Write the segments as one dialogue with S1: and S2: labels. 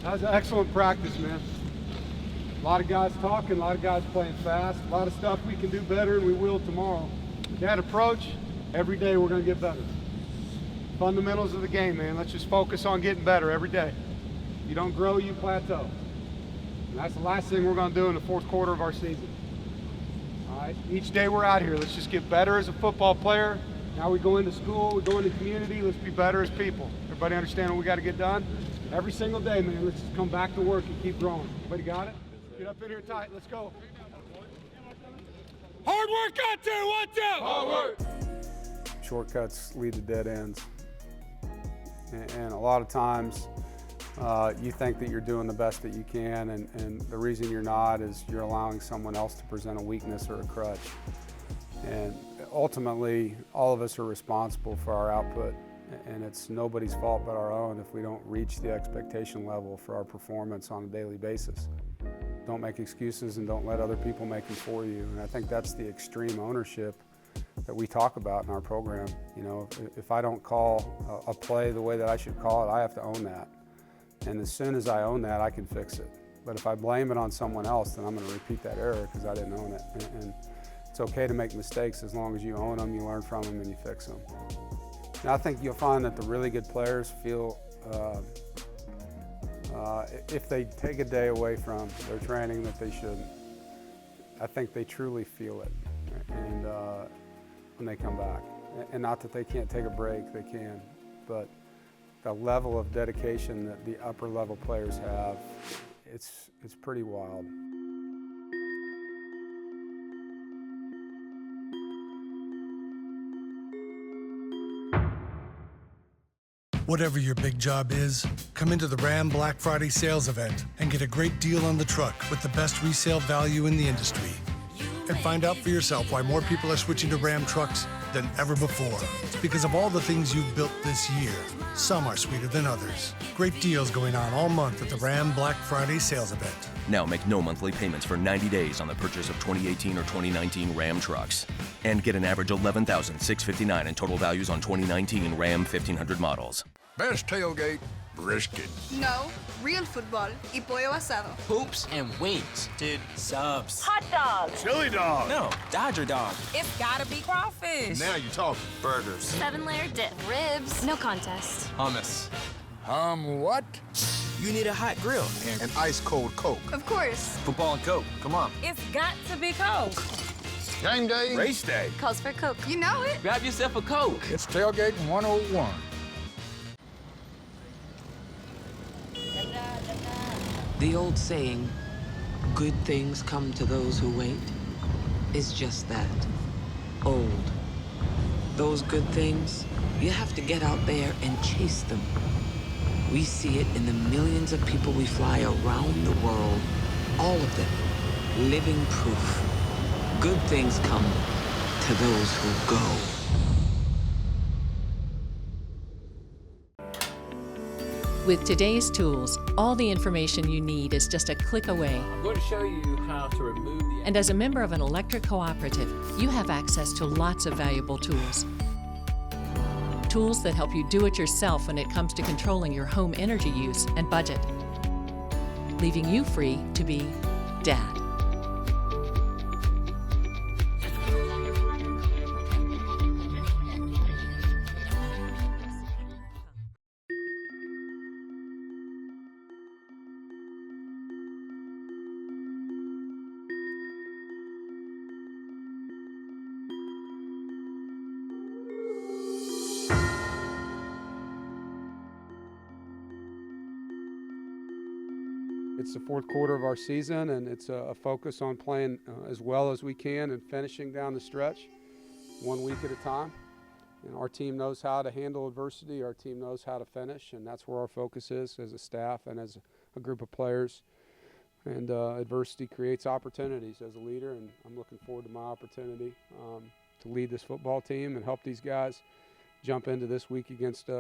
S1: That was an excellent practice, man. A lot of guys talking, a lot of guys playing fast, a lot of stuff we can do better, and we will tomorrow. That approach, every day we're going to get better. Fundamentals of the game, man. Let's just focus on getting better every day. You don't grow, you plateau. And that's the last thing we're going to do in the fourth quarter of our season. All right, each day we're out here, let's just get better as a football player. Now we go into school, we go into community, let's be better as people. Everybody understand what we got to get done? Every single day, man, let's just come back to work and keep growing. Everybody got it? Get up in here tight, let's go. Hard work on 2, 1, 2. Hard work.
S2: Shortcuts lead to dead ends. And a lot of times you think that you're doing the best that you can, and the reason you're not is you're allowing someone else to present a weakness or a crutch. And ultimately, all of us are responsible for our output, and it's nobody's fault but our own if we don't reach the expectation level for our performance on a daily basis. Don't make excuses and don't let other people make them for you. And I think that's the extreme ownership that we talk about in our program. You know, if I don't call a play the way that I should call it, I have to own that. And as soon as I own that, I can fix it. But if I blame it on someone else, then I'm going to repeat that error because I didn't own it. And it's okay to make mistakes as long as you own them, you learn from them, and you fix them. And I think you'll find that the really good players feel if they take a day away from their training that they shouldn't. I think they truly feel it, and when they come back. And not that they can't take a break, they can, but the level of dedication that the upper level players have, it's pretty wild.
S3: Whatever your big job is, come into the Ram Black Friday sales event and get a great deal on the truck with the best resale value in the industry. And find out for yourself why more people are switching to Ram trucks than ever before. Because of all the things you've built this year, some are sweeter than others. Great deals going on all month at the Ram Black Friday sales event.
S4: Now make no monthly payments for 90 days on the purchase of 2018 or 2019 Ram trucks. And get an average $11,659 in total values on 2019 Ram 1500 models.
S5: Best tailgate, brisket.
S6: No, real football y pollo asado.
S7: Hoops and wings. Dude, subs.
S8: Hot dog.
S5: Chili dog.
S7: No, Dodger dog.
S8: It's gotta be crawfish.
S5: Now you're talking.
S7: Burgers.
S8: 7-layer dip. Ribs. No contest.
S7: Hummus.
S5: What?
S7: You need a hot grill.
S5: And an ice cold Coke.
S6: Of course.
S7: Football and Coke. Come on.
S8: It's got to be Coke.
S5: Game day.
S7: Race day.
S8: Calls for Coke.
S6: You know it.
S7: Grab yourself a Coke.
S5: It's Tailgating 101.
S9: The old saying, good things come to those who wait, is just that, old. Those good things, you have to get out there and chase them. We see it in the millions of people we fly around the world, all of them, living proof. Good things come to those who go.
S10: With today's tools, all the information you need is just a click away.
S7: I'm going to show you how to remove the...
S10: And as a member of an electric cooperative, you have access to lots of valuable tools. Tools that help you do it yourself when it comes to controlling your home energy use and budget, leaving you free to be Dad.
S2: It's the fourth quarter of our season, and it's a focus on playing as well as we can and finishing down the stretch 1 week at a time. And our team knows how to handle adversity. Our team knows how to finish, and that's where our focus is as a staff and as a group of players. And adversity creates opportunities as a leader, and I'm looking forward to my opportunity to lead this football team and help these guys jump into this week against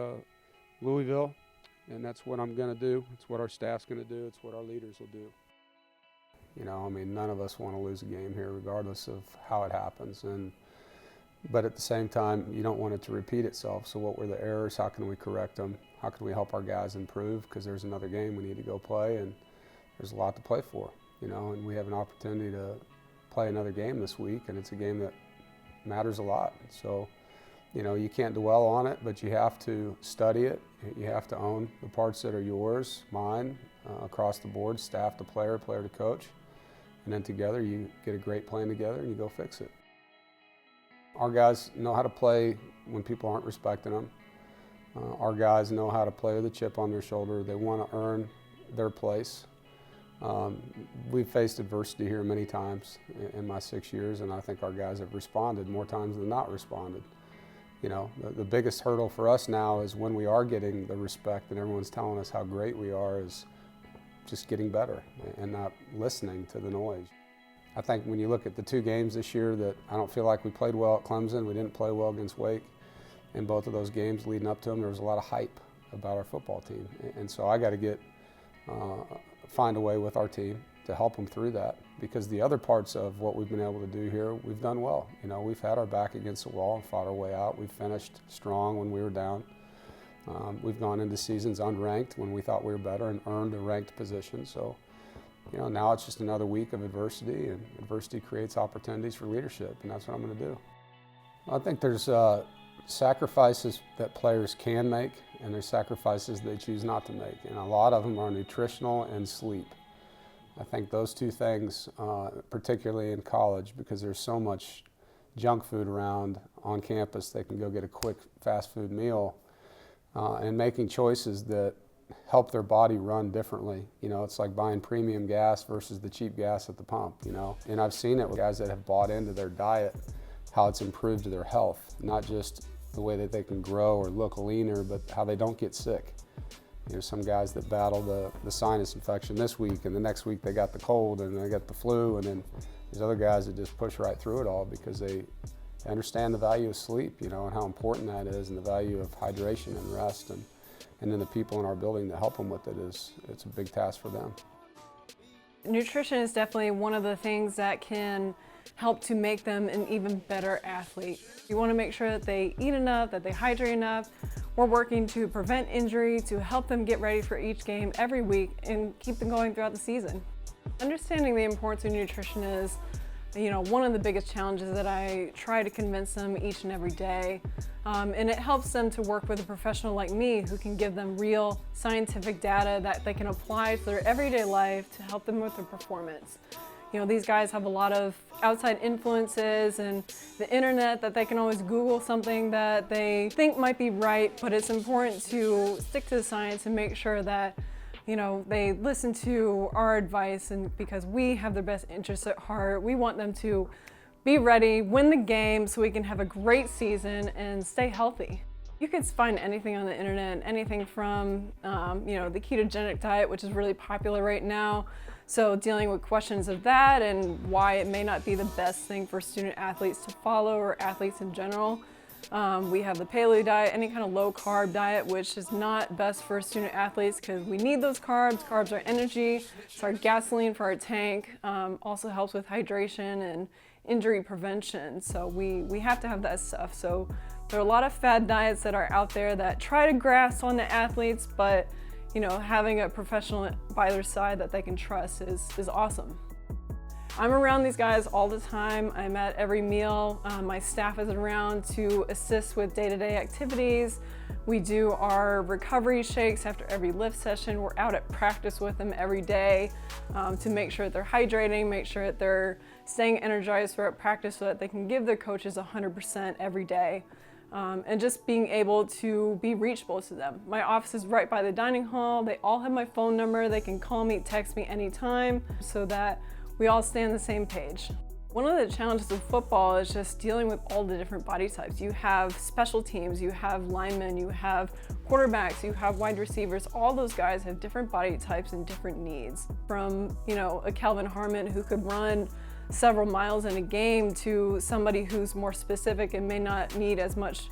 S2: Louisville. And that's what I'm going to do. It's what our staff's going to do. It's what our leaders will do. You know, I mean, none of us want to lose a game here regardless of how it happens. And But at the same time, you don't want it to repeat itself. So what were the errors? How can we correct them? How can we help our guys improve? Because there's another game we need to go play, and there's a lot to play for, you know, and we have an opportunity to play another game this week, and it's a game that matters a lot. So, you know, you can't dwell on it, but you have to study it. You have to own the parts that are yours, mine, across the board, staff to player, player to coach. And then together you get a great plan together and you go fix it. Our guys know how to play when people aren't respecting them. Our guys know how to play with a chip on their shoulder. They want to earn their place. We've faced adversity here many times in my 6 years, and I think our guys have responded more times than not responded. You know, the biggest hurdle for us now is when we are getting the respect and everyone's telling us how great we are, is just getting better and not listening to the noise. I think when you look at the two games this year, that I don't feel like we played well at Clemson. We didn't play well against Wake. In both of those games leading up to them, there was a lot of hype about our football team. And so I got to find a way with our team to help them through that, because the other parts of what we've been able to do here, we've done well. You know, we've had our back against the wall and fought our way out. We've finished strong when we were down. We've gone into seasons unranked when we thought we were better and earned a ranked position. So, you know, now it's just another week of adversity, and adversity creates opportunities for leadership, and that's what I'm going to do. I think there's sacrifices that players can make, and there's sacrifices they choose not to make, and a lot of them are nutritional and sleep. I think those two things, particularly in college, because there's so much junk food around on campus, they can go get a quick fast food meal, and making choices that help their body run differently. You know, it's like buying premium gas versus the cheap gas at the pump, you know. And I've seen it with guys that have bought into their diet, how it's improved their health, not just the way that they can grow or look leaner, but how they don't get sick. You know, some guys that battle the sinus infection this week, and the next week they got the cold and they got the flu, and then there's other guys that just push right through it all because they understand the value of sleep, you know, and how important that is, and the value of hydration and rest, and then the people in our building that help them with it's a big task for them.
S11: Nutrition is definitely one of the things that can help to make them an even better athlete. You want to make sure that they eat enough, that they hydrate enough. We're working to prevent injury, to help them get ready for each game every week and keep them going throughout the season. Understanding the importance of nutrition is, you know, one of the biggest challenges that I try to convince them each and every day. And it helps them to work with a professional like me who can give them real scientific data that they can apply to their everyday life to help them with their performance. You know, these guys have a lot of outside influences and the internet that they can always Google something that they think might be right, but it's important to stick to the science and make sure that, you know, they listen to our advice, and because we have their best interests at heart. We want them to be ready, win the game so we can have a great season and stay healthy. You can find anything on the internet, anything from, you know, the ketogenic diet, which is really popular right now. So dealing with questions of that and why it may not be the best thing for student athletes to follow, or athletes in general. We have the paleo diet, any kind of low carb diet, which is not best for student athletes because we need those carbs. Carbs are energy, it's our gasoline for our tank. Also helps with hydration and injury prevention. So we have to have that stuff. So there are a lot of fad diets that are out there that try to grasp on the athletes, but you know, having a professional by their side that they can trust is awesome. I'm around these guys all the time. I'm at every meal. My staff is around to assist with day-to-day activities. We do our recovery shakes after every lift session. We're out at practice with them every day to make sure that they're hydrating, make sure that they're staying energized throughout practice so that they can give their coaches 100% every day. And just being able to be reachable to them. My office is right by the dining hall. They all have my phone number. They can call me, text me anytime so that we all stay on the same page. One of the challenges of football is just dealing with all the different body types. You have special teams, you have linemen, you have quarterbacks, you have wide receivers. All those guys have different body types and different needs. From, you know, a Kelvin Harmon who could run several miles in a game to somebody who's more specific and may not need as much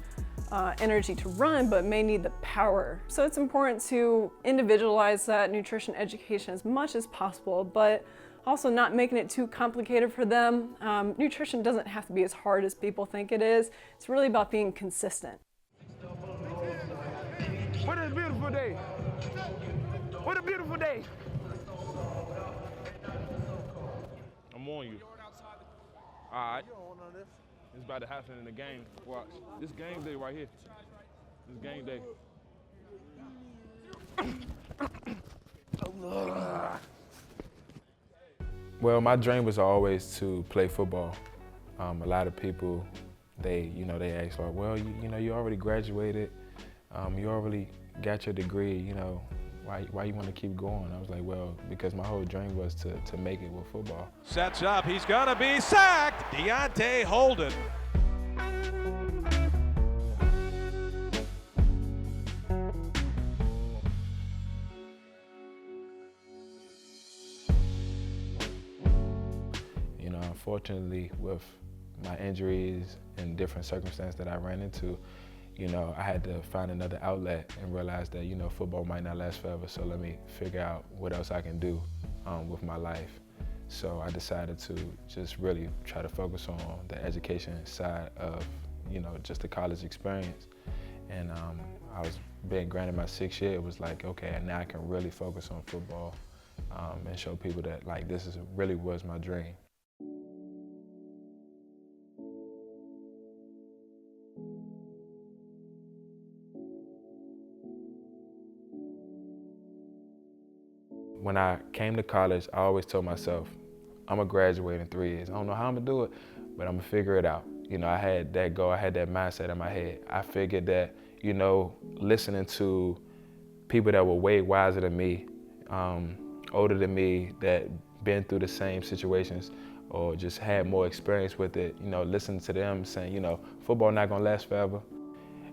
S11: energy to run, but may need the power. So it's important to individualize that nutrition education as much as possible, but Also, not making it too complicated for them. Nutrition doesn't have to be as hard as people think it is. It's really about being consistent.
S12: What a beautiful day. What a beautiful day. I'm on you. All right. It's about to happen in the game. Watch. This game day right here. This game day. Well, my dream was always to play football. A lot of people, they ask like, well, you already graduated, you already got your degree, why you want to keep going? I was like, well, because my whole dream was to make it with football.
S13: Sets up, he's gonna be sacked, Deonte Holden.
S12: Unfortunately, with my injuries and different circumstances that I ran into, I had to find another outlet and realize that, football might not last forever, so let me figure out what else I can do with my life. So I decided to just really try to focus on the education side of, just the college experience. And I was being granted my 6th year. It was like, okay, now I can really focus on football and show people that, like, this really was my dream. When I came to college, I always told myself, I'm gonna graduate in 3 years. I don't know how I'm gonna do it, but I'm gonna figure it out. I had that goal, I had that mindset in my head. I figured that, listening to people that were way wiser than me, older than me, that been through the same situations or just had more experience with it, listening to them saying, football not gonna last forever.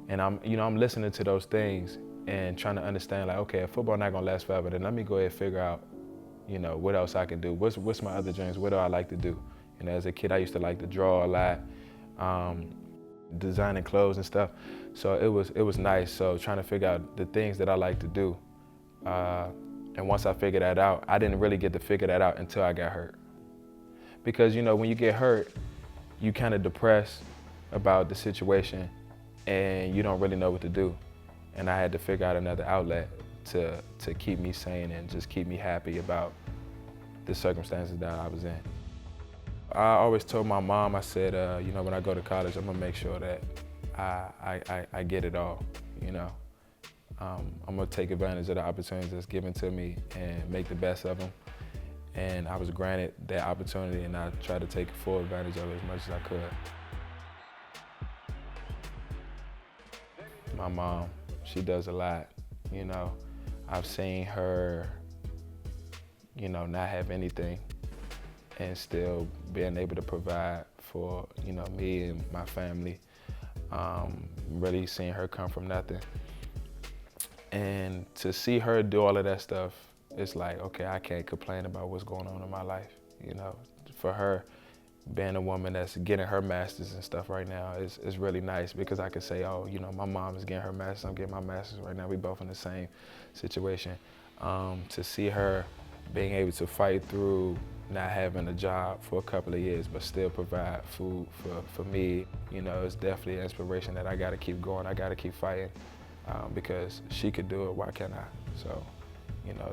S12: And I'm listening to those things and trying to understand, like, okay, if football not gonna last forever, then let me go ahead and figure out, what else I can do. What's my other dreams? What do I like to do? As a kid, I used to like to draw a lot, designing clothes and stuff. So it was nice. So trying to figure out the things that I like to do. And once I figured that out, I didn't really get to figure that out until I got hurt. Because, when you get hurt, you kind of depressed about the situation and you don't really know what to do. And I had to figure out another outlet to keep me sane and just keep me happy about the circumstances that I was in. I always told my mom, I said, when I go to college, I'm gonna make sure that I get it all, I'm gonna take advantage of the opportunities that's given to me and make the best of them. And I was granted that opportunity and I tried to take full advantage of it as much as I could. My mom, she does a lot, I've seen her, not have anything and still being able to provide for, me and my family. Really seeing her come from nothing. And to see her do all of that stuff, it's like, okay, I can't complain about what's going on in my life, For her, being a woman that's getting her master's and stuff right now is really nice because I could say, oh, my mom is getting her master's, I'm getting my master's right now. We both in the same situation. To see her being able to fight through not having a job for a couple of years, but still provide food for me, it's definitely an inspiration that I gotta keep going, I gotta keep fighting because she could do it, why can't I? So,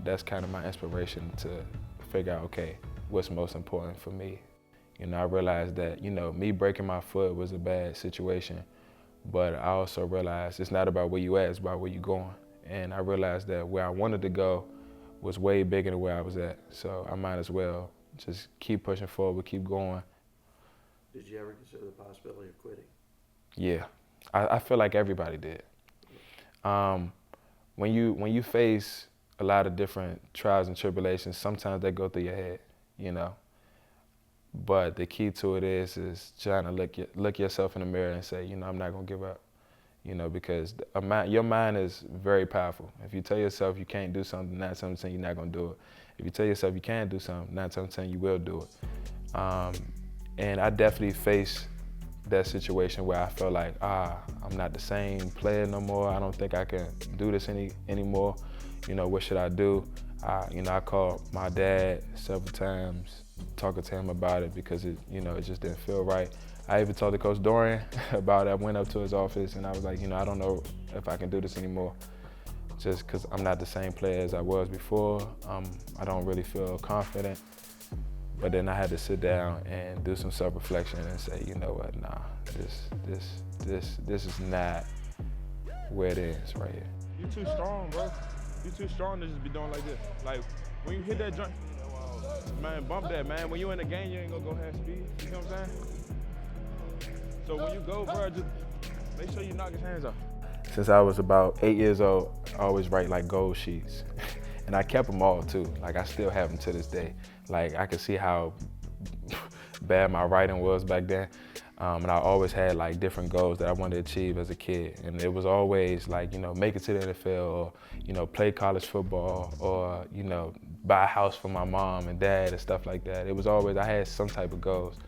S12: that's kind of my inspiration to figure out, okay, what's most important for me. I realized that, me breaking my foot was a bad situation, but I also realized it's not about where you at, it's about where you're going. And I realized that where I wanted to go was way bigger than where I was at. So I might as well just keep pushing forward, keep going.
S14: Did you ever consider the possibility of quitting?
S12: Yeah, I feel like everybody did. When you face a lot of different trials and tribulations, sometimes they go through your head, But the key to it is trying to look yourself in the mirror and say, I'm not gonna give up, because your mind is very powerful. If you tell yourself you can't do something, 9 times out of 10 you're not gonna do it. If you tell yourself you can do something, 9 times out of 10 you will do it. And I definitely faced that situation where I felt like, I'm not the same player no more. I don't think I can do this anymore. What should I do? I called my dad several times, talking to him about it because it just didn't feel right. I even told the Coach Dorian about it. I went up to his office and I was like, I don't know if I can do this anymore, just because I'm not the same player as I was before. I don't really feel confident. But then I had to sit down and do some self-reflection and say, you know what, nah, this is not where it is right here.
S15: You too strong, bro. You too strong to just be doing like this. Like, when you hit that joint, man, bump that, man. When you in the game, you ain't gonna go half speed. You know what I'm saying? So when you go, bro, just make sure you knock his hands off.
S12: Since I was about 8 years old, I always write like goal sheets. And I kept them all too. Like I still have them to this day. Like I could see how bad my writing was back then. And I always had like different goals that I wanted to achieve as a kid. And it was always like, make it to the NFL or, play college football or, buy a house for my mom and dad and stuff like that. It was always, I had some type of goals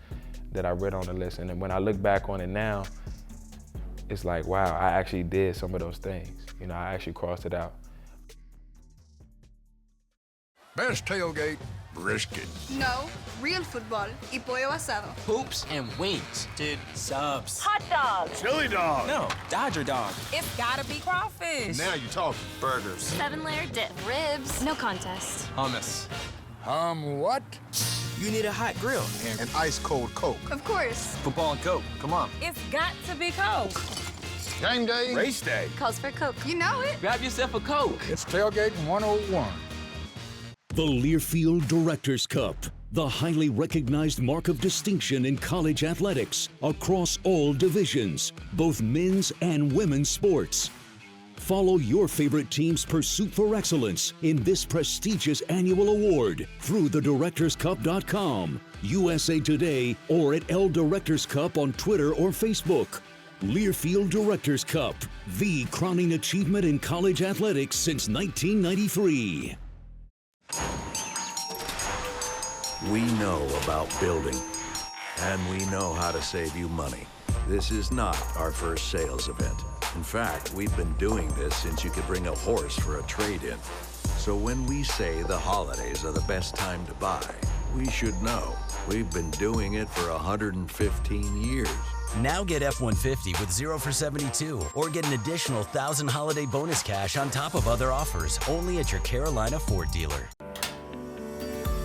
S12: that I read on the list. And then when I look back on it now, it's like, wow, I actually did some of those things. I actually crossed it out.
S5: Best tailgate, brisket.
S6: No, real football y pollo asado.
S7: Hoops and wings. Dude, subs.
S8: Hot dog.
S5: Chili dog.
S7: No, Dodger dog.
S8: It's gotta be crawfish.
S5: Now you're talking. Burgers.
S8: 7-layer dip. Ribs. No contest.
S7: Hummus.
S5: What?
S7: You need a hot grill.
S5: And ice cold Coke.
S6: Of course.
S7: Football and Coke. Come on.
S8: It's got to be Coke.
S5: Game day.
S7: Race day.
S6: Calls for Coke. You know it.
S7: Grab yourself a Coke.
S5: It's Tailgating 101.
S16: The Learfield Directors Cup, the highly recognized mark of distinction in college athletics across all divisions, both men's and women's sports. Follow your favorite team's pursuit for excellence in this prestigious annual award through thedirectorscup.com, USA Today, or at L Directors Cup on Twitter or Facebook. Learfield Directors Cup, the crowning achievement in college athletics since 1993.
S17: We know about building, and we know how to save you money. This is not our first sales event. In fact, we've been doing this since you could bring a horse for a trade-in. So when we say the holidays are the best time to buy, we should know. We've been doing it for 115 years.
S18: Now get F-150 with 0 for 72 or get an additional 1,000 holiday bonus cash on top of other offers only at your Carolina Ford dealer.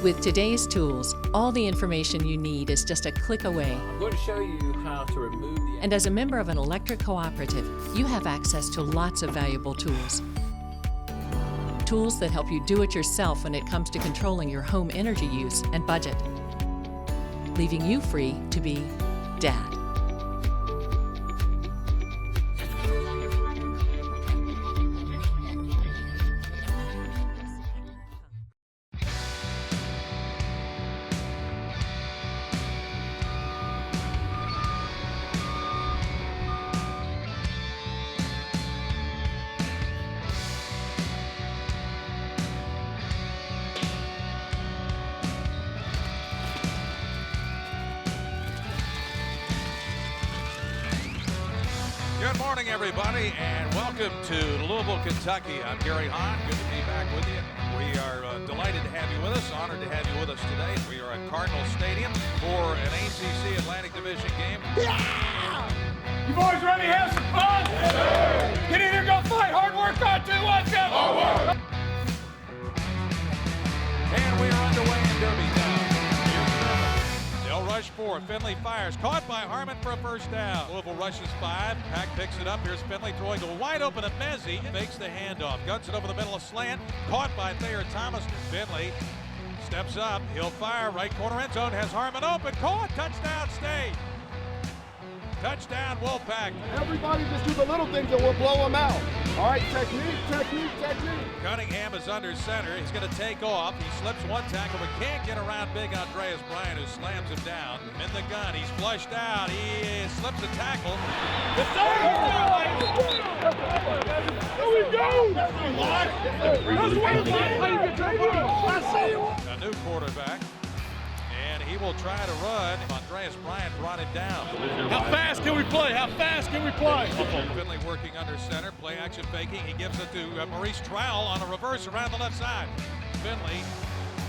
S10: With today's tools, all the information you need is just a click away.
S7: I'm going to show you how to remove the...
S10: And as a member of an electric cooperative, you have access to lots of valuable tools. Tools that help you do it yourself when it comes to controlling your home energy use and budget, leaving you free to be Dad.
S13: Good morning, everybody, and welcome to Louisville, Kentucky. I'm Gary Hahn. Good to be back with you. We are delighted to have you with us, honored to have you with us today. We are at Cardinal Stadium for an ACC Atlantic Division game.
S19: Yeah! You boys ready to have some fun? Yeah. Get in here, go fight. Hard work on 2, 1, go. Hard work.
S13: And we are underway in Derby now. They'll rush 4. Finley fires. Caught by Harmon for a first down. Louisville rushes 5. Pack picks it up. Here's Finley throwing to a wide open Abezi. Fakes the handoff. Guns it over the middle of slant. Caught by Thayer Thomas. Finley steps up. He'll fire. Right corner end zone. Has Harmon open. Caught. Touchdown State. Touchdown Wolfpack.
S19: Everybody just do the little things and we'll blow them out. All right, technique, technique, technique.
S13: Cunningham is under center. He's going to take off. He slips one tackle, but can't get around big Andreas Bryant, who slams him down. In the gun, he's flushed out. He slips a tackle.
S19: Here we go!
S13: A new quarterback. And he will try to run. Andreas Bryant brought it down.
S19: How fast can we play? How fast can we play?
S13: Finley working under center, play action faking. He gives it to Maurice Trowell on a reverse around the left side. Finley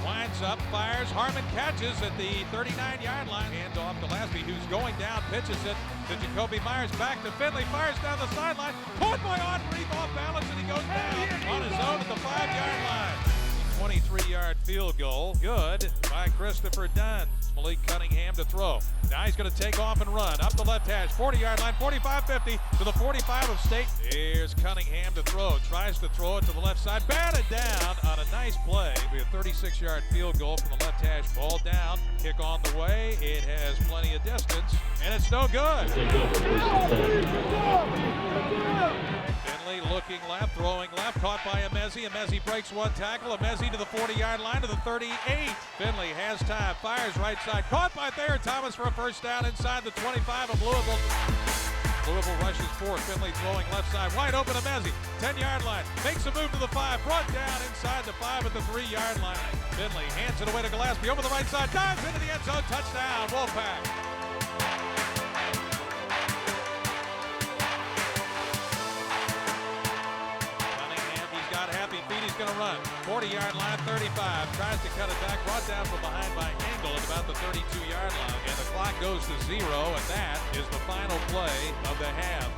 S13: winds up, fires. Harmon catches at the 39-yard line. Hand off to Gillespie, who's going down, pitches it to Jacoby Myers. Back to Finley, fires down the sideline. Caught by Aubrey, off balance, and he goes down on his own at the 5-yard line. 23-yard field goal. Good by Christopher Dunn. Malik Cunningham to throw. Now he's going to take off and run up the left hash. 40-yard line, 45-50 to the 45 of State. Here's Cunningham to throw. Tries to throw it to the left side. Batted down on a nice play. It'll be a 36-yard field goal from the left hash. Ball down. Kick on the way. It has plenty of distance, and it's no good. Finley looking left, throwing left, caught by Emezi. Emezi breaks one tackle. Emezi to the 40-yard line, to the 38. Finley has time, fires right side, caught by Thayer Thomas for a first down inside the 25 of Louisville. Louisville rushes forward. Finley throwing left side, wide open. Emezi, 10-yard line, makes a move to the 5, brought down inside the 5 at the 3-yard line. Finley hands it away to Gillespie over the right side, dives into the end zone, touchdown, Wolfpack. He's going to run. 40-yard line, 35. Tries to cut it back. Brought down from behind by Engel at about the 32-yard line. And the clock goes to 0, and that is the final play of the half.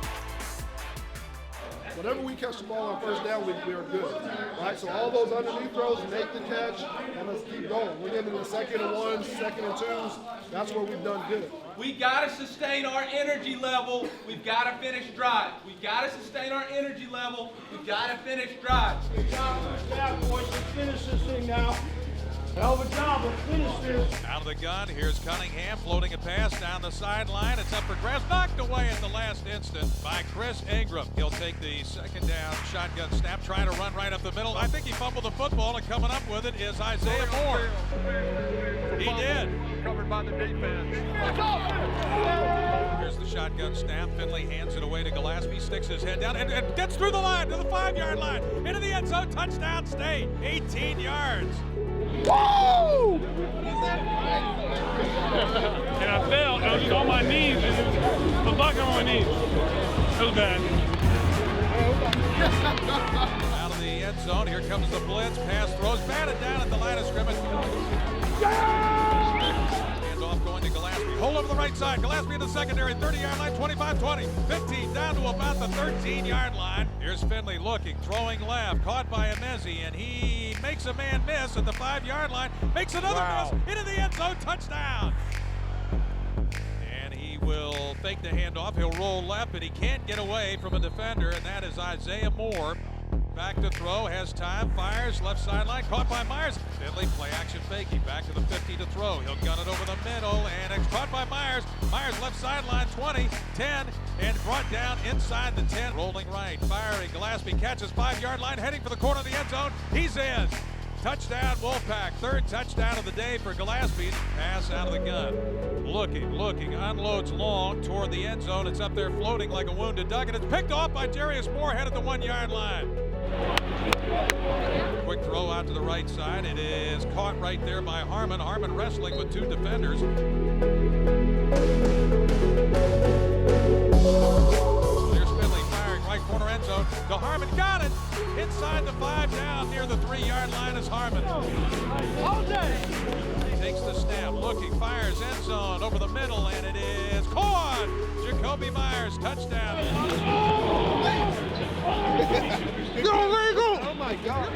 S20: Whenever we catch the ball on first down, we are good. Right? So all those underneath throws, make the catch, and let's keep going. We're getting the 2nd and 1s, 2nd and 2s. That's where we've done good.
S21: We got to sustain our energy level. We've got to finish drives. We've got to sustain our energy level. We've got to finish drives.
S19: Good job, boys. Let's finish this thing now. Hell of a job. Let's finish this.
S13: Out of the gun, here's Cunningham floating a pass down the sideline. It's up for grabs, knocked away at the last instant by Chris Ingram. He'll take the second down shotgun snap, trying to run right up the middle. I think he fumbled the football, and coming up with it is Isaiah Moore. He did.
S19: Covered by the defense.
S13: Here's the shotgun snap. Finley hands it away to Gillespie, sticks his head down, and gets through the line to the 5-yard line. Into the end zone, touchdown State, 18 yards.
S19: Woo! And I fell. I was on my knees. I was blocking on my knees. It was bad.
S13: Out of the end zone, here comes the blitz. Pass throws, batted down at the line of scrimmage. Hand off going to Gillespie. Hold over the right side. Gillespie in the secondary, 30-yard line, 25-20. 15 down to about the 13-yard line. Here's Finley looking, throwing left, caught by Emezi, and he makes a man miss at the 5-yard line. Makes another miss into the end zone, touchdown. And he will fake the handoff. He'll roll left, but he can't get away from a defender, and that is Isaiah Moore. Back to throw, has time, fires, left sideline, caught by Myers. Finley play action fakie, back to the 50 to throw. He'll gun it over the middle, and it's caught by Myers. Myers left sideline, 20, 10, and brought down inside the 10. Rolling right, firing, Gillespie catches 5-yard line, heading for the corner of the end zone. He's in. Touchdown Wolfpack, 3rd touchdown of the day for Gillespie. Pass out of the gun. Looking, unloads long toward the end zone. It's up there floating like a wounded duck, and it's picked off by Jarius Moorhead at the 1-yard line. Quick throw out to the right side. It is caught right there by Harmon. Harmon wrestling with 2 defenders. There's Finley firing right corner end zone. To Harmon, got it! Inside the 5, down near the 3-yard line is Harmon. Takes the snap, looking, fires end zone over the middle, and it is caught! Jacoby Myers, touchdown.
S19: Oh my God.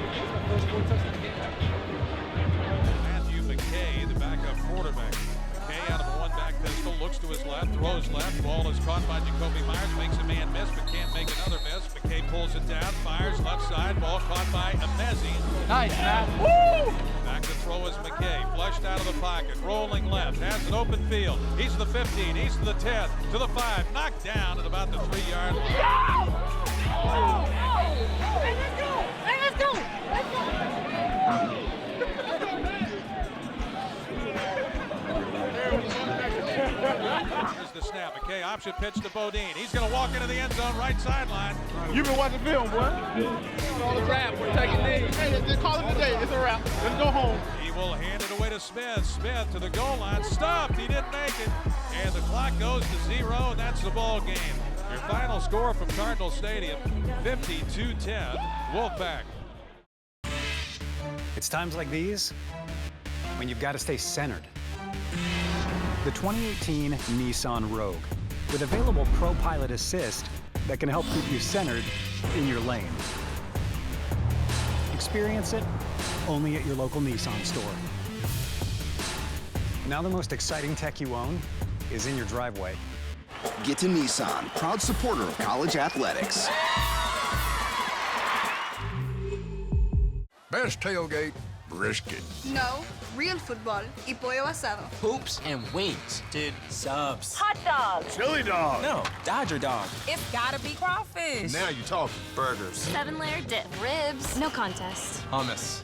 S13: Matthew McKay, the backup quarterback. McKay out of a 1-back pistol, looks to his left, throws left. Ball is caught by Jacoby Myers, makes a man miss, but can't make another miss. McKay pulls it down, fires left side, ball caught by Emezi.
S19: Nice, man. Woo!
S13: Back to throw is McKay, flushed out of the pocket, rolling left, has an open field. He's to the 15, he's to the 10, to the 5, knocked down at about the 3-yard line.
S19: Let's go!
S13: Here's the snap. McKay option pitch to Bodine. He's going to walk into the end zone, right sideline.
S19: You've been watching film, boy. It's all a wrap. We're taking knees. Hey, just call it a day. It's a wrap. Let's go home.
S13: He will hand it away to Smith. Smith to the goal line. Stopped. He didn't make it. And the clock goes to 0, and that's the ball game. Your final score from Cardinal Stadium, 52-10, Wolfpack.
S1: It's times like these when you've got to stay centered. The 2018 Nissan Rogue, with available Pro Pilot Assist that can help keep you centered in your lane. Experience it only at your local Nissan store. Now the most exciting tech you own is in your driveway.
S22: Get to Nissan, proud supporter of college athletics.
S5: Best tailgate, brisket.
S6: No, real football y pollo asado.
S7: Hoops and wings. Dude, subs.
S8: Hot dogs.
S5: Chili dog.
S7: No, Dodger dog.
S8: It's gotta be crawfish.
S5: Now you're talking.
S7: Burgers.
S8: 7-layer dip. Ribs.
S10: No contest.
S7: Hummus.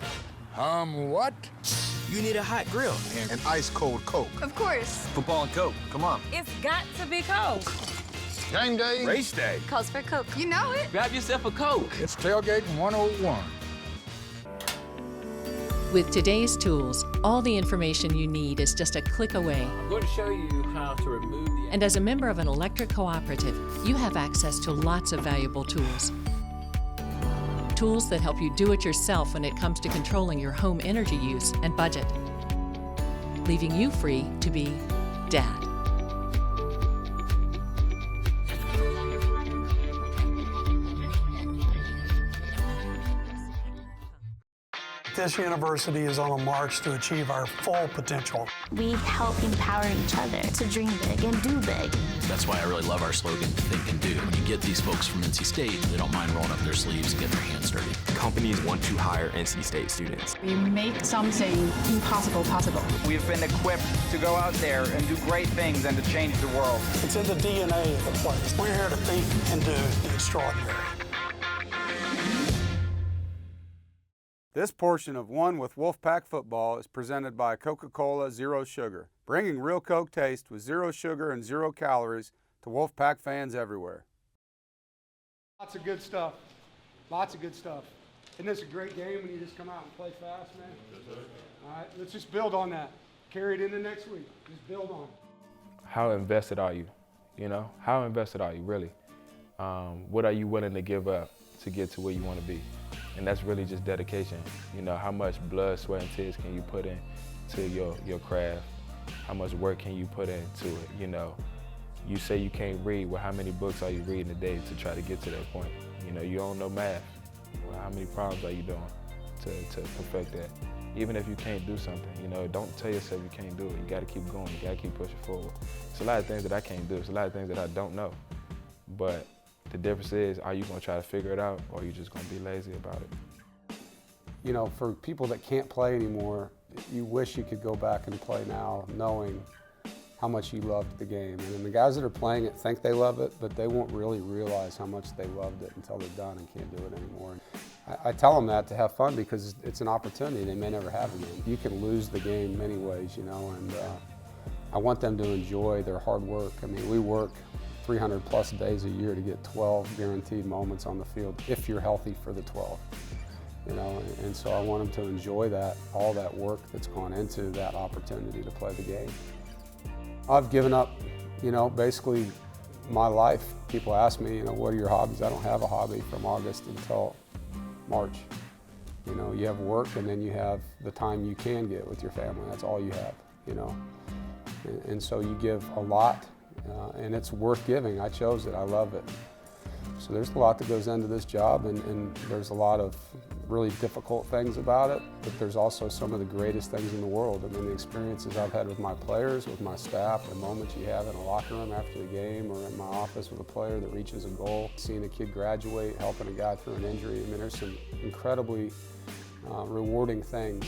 S5: What?
S7: You need a hot grill.
S5: And ice cold Coke.
S6: Of course.
S7: Football and Coke. Come on.
S8: It's got to be Coke.
S5: Game day.
S7: Race day.
S6: Calls for Coke. You know it.
S7: Grab yourself a Coke.
S5: It's Tailgating 101.
S10: With today's tools, all the information you need is just a click away.
S7: I'm going to show you how to remove the...
S10: And as a member of an electric cooperative, you have access to lots of valuable tools. Tools that help you do it yourself when it comes to controlling your home energy use and budget, leaving you free to be Dad.
S3: This university is on a march to achieve our full potential.
S23: We help empower each other to dream big and do big.
S24: That's why I really love our slogan, Think and Do. When you get these folks from NC State, they don't mind rolling up their sleeves and getting their hands dirty.
S25: Companies want to hire NC State students.
S26: We make something impossible possible.
S27: We've been equipped to go out there and do great things and to change the world.
S3: It's in the DNA of the place. We're here to think and do the extraordinary.
S2: This portion of One with Wolfpack Football is presented by Coca-Cola Zero Sugar, bringing real Coke taste with 0 sugar and 0 calories to Wolfpack fans everywhere.
S20: Lots of good stuff. Lots of good stuff. Isn't this a great game when you just come out and play fast, man? All right, let's just build on that. Carry it into next week. Just build on it.
S12: How invested are you? You know, how invested are you really? What are you willing to give up to get to where you want to be? And that's really just dedication. You know, how much blood, sweat, and tears can you put into your craft? How much work can you put into it? You know, you say you can't read, well, how many books are you reading a day to try to get to that point? You know, you don't know math. Well, how many problems are you doing to perfect that? Even if you can't do something, you know, don't tell yourself you can't do it. You gotta keep going, you gotta keep pushing forward. It's a lot of things that I can't do. It's a lot of things that I don't know. But the difference is, are you gonna try to figure it out, or are you just gonna be lazy about it?
S2: You know, for people that can't play anymore, you wish you could go back and play now, knowing how much you loved the game. And the guys that are playing it think they love it, but they won't really realize how much they loved it until they're done and can't do it anymore. I tell them that to have fun because it's an opportunity they may never have again. You can lose the game many ways, you know, and I want them to enjoy their hard work. I mean, we work 300 plus days a year to get 12 guaranteed moments on the field if you're healthy for the 12. You know, and so I want them to enjoy that, all that work that's gone into that opportunity to play the game. I've given up, you know, basically my life. People ask me, you know, what are your hobbies? I don't have a hobby from August until March. You know, you have work and then you have the time you can get with your family. That's all you have, you know. And so you give a lot. And it's worth giving. I chose it. I love it. So there's a lot that goes into this job, and there's a lot of really difficult things about it, but there's also some of the greatest things in the world. I mean, the experiences I've had with my players, with my staff, the moments you have in a locker room after the game or in my office with a player that reaches a goal, seeing a kid graduate, helping a guy through an injury. I mean, there's some incredibly rewarding things.